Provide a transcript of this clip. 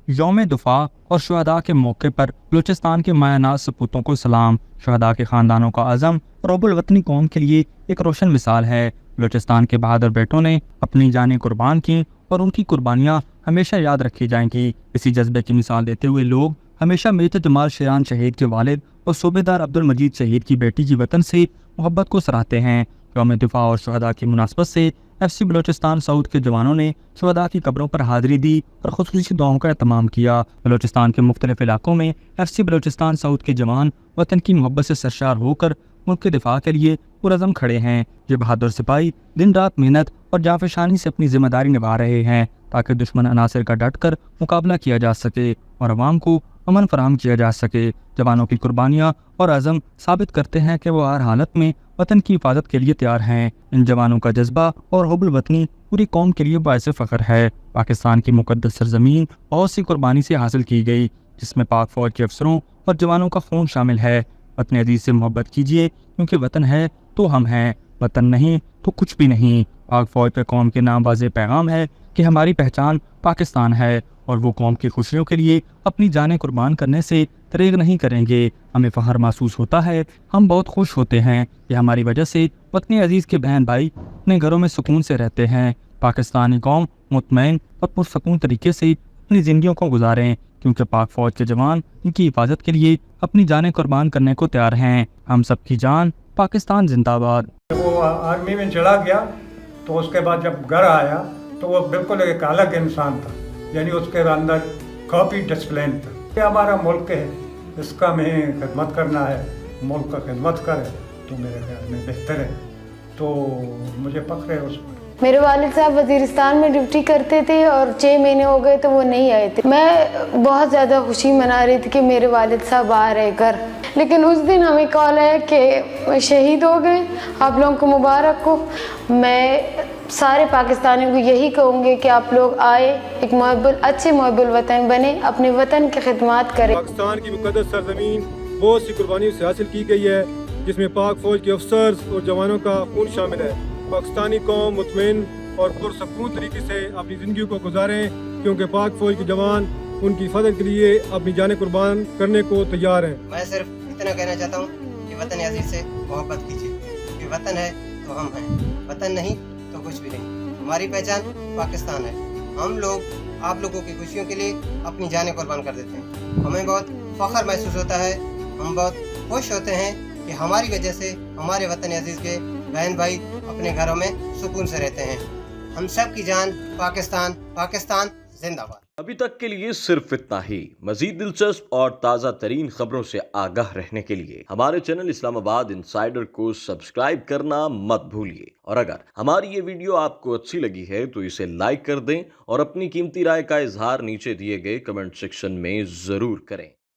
यौम दफा और शुहदा के मौके पर बलूचिस्तान के मायानाज सपूतों को सलाम। शुहदा के ख़ानदानों का अज़म और हुब्बुल वतनी कौम के लिए एक रोशन मिसाल है। बलूचिस्तान के बहादुर बेटों ने अपनी जानें कुर्बान की और उनकी कुर्बानियाँ हमेशा याद रखी जाएंगी। इसी जज्बे की मिसाल देते हुए लोग हमेशा मेजर जमाल शेरान शहीद के वालिद और सूबेदार अब्दुल मजीद शहीद की बेटी की वतन से मोहब्बत को सराहते हैं। यौम दिफा और शुहदा की मुनासबत से FC बलूचिस्तान साउथ के जवानों ने शुहदा की कब्रों पर हाजिरी दी और खुसूसी दुआओं का एहतमाम किया। बलूचिस्तान के मुख्तलिफ इलाकों में FC बलूचिस्तान साउथ के जवान वतन की मोहब्बत से सरशार होकर मुल्क के दिफा के लिए पुरज़म खड़े हैं। ये बहादुर सिपाही दिन रात मेहनत और जाफशानी से अपनी जिम्मेदारी निभा रहे हैं ताकि दुश्मन अनासर का डट कर मुकाबला किया जा सके और अवाम को अमन फराहम किया जा सके। जवानों की कुर्बानियाँ और अज़म साबित करते हैं कि वो हर हालत में वतन की हिफाजत के लिए तैयार हैं। इन जवानों का जज्बा और हुब्बुल वतनी पूरी कौम के लिए बाइस फ़ख्र है। पाकिस्तान की मुक़द्दस सरज़मीन बहुत सी कुर्बानी से हासिल की गई, जिसमें पाक फ़ौज के अफसरों और जवानों का खून शामिल है। वतन अजीज़ से मोहब्बत कीजिए, क्योंकि वतन है तो हम हैं, वतन नहीं तो कुछ भी नहीं। पाक फ़ौज पे कौम के नाम वाज़ेह पैगाम है कि हमारी पहचान पाकिस्तान है और वो कौम की खुशियों के लिए अपनी जानें कुर्बान करने से दरेग नहीं करेंगे। हमें फ़ख्र महसूस होता है, हम बहुत खुश होते हैं कि हमारी वजह से वतन अजीज़ के बहन भाई अपने घरों में सुकून से रहते हैं। पाकिस्तानी कौम मुतमईन और पुरसकून तरीके से अपनी ज़िंदगियों को गुजारें, क्योंकि पाक फ़ौज के जवान इनकी हिफाजत के लिए अपनी जानें कुर्बान करने को तैयार हैं। हम सब की जान पाकिस्तान जिंदाबाद। वो आर्मी में चला गया तो उसके बाद जब घर आया तो वो बिल्कुल एक अलग इंसान था, यानी उसके अंदर काफ़ी डिसिप्लिन था। ये हमारा मुल्क है, इसका हमें खिदमत करना है, मुल्क का खिदमत करे तो मेरे ख्याल में बेहतर है, तो मुझे फ़ख्र है उस पर। मेरे वालिद साहब वज़ीरिस्तान में ड्यूटी करते थे और 6 महीने हो गए तो वो नहीं आए थे। मैं बहुत ज़्यादा खुशी मना रही थी कि मेरे वालिद साहब आ रहे घर, लेकिन उस दिन हमें कॉल है कि शहीद हो गए। आप लोगों को मुबारक हो। मैं सारे पाकिस्तानियों को यही कहूँगी कि आप लोग आए, एक अच्छे मुहब्बुल वतन बने, अपने वतन की खिदमत करें। पाकिस्तान की मुक़द्दस सरज़मीन बहुत सी कुर्बानियों से हासिल की गई है, जिसमें पाक फ़ौज के अफसर्स और जवानों का खून शामिल है। पाकिस्तानी कौम मुतमईन और पुरसकून तरीके से अपनी ज़िंदगी को गुजारें, क्योंकि पाक फ़ौज के जवान उनकी हिफाजत के लिए अपनी जानें कुर्बान करने को तैयार हैं। मैं सिर्फ इतना कहना चाहता हूँ कि वतन अजीज़ से मोहब्बत कीजिए, कि वतन है तो हम हैं, वतन नहीं तो कुछ भी नहीं। हमारी पहचान पाकिस्तान है। हम लोग आप लोगों की खुशियों के लिए अपनी जानें कुर्बान कर देते हैं। हमें बहुत फ़ख्र महसूस होता है, हम बहुत खुश होते हैं कि हमारी वजह से हमारे वतन अजीज़ के बहन भाई अपने घरों में सुकून से रहते हैं। हम सब की जान पाकिस्तान, पाकिस्तान जिंदाबाद। अभी तक के लिए सिर्फ इतना ही। मजीद दिलचस्प और ताज़ा तरीन खबरों से आगाह रहने के लिए हमारे चैनल इस्लामाबाद इंसाइडर को सब्सक्राइब करना मत भूलिए। और अगर हमारी ये वीडियो आपको अच्छी लगी है तो इसे लाइक कर दें और अपनी कीमती राय का इजहार नीचे दिए गए कमेंट सेक्शन में ज़रूर करें।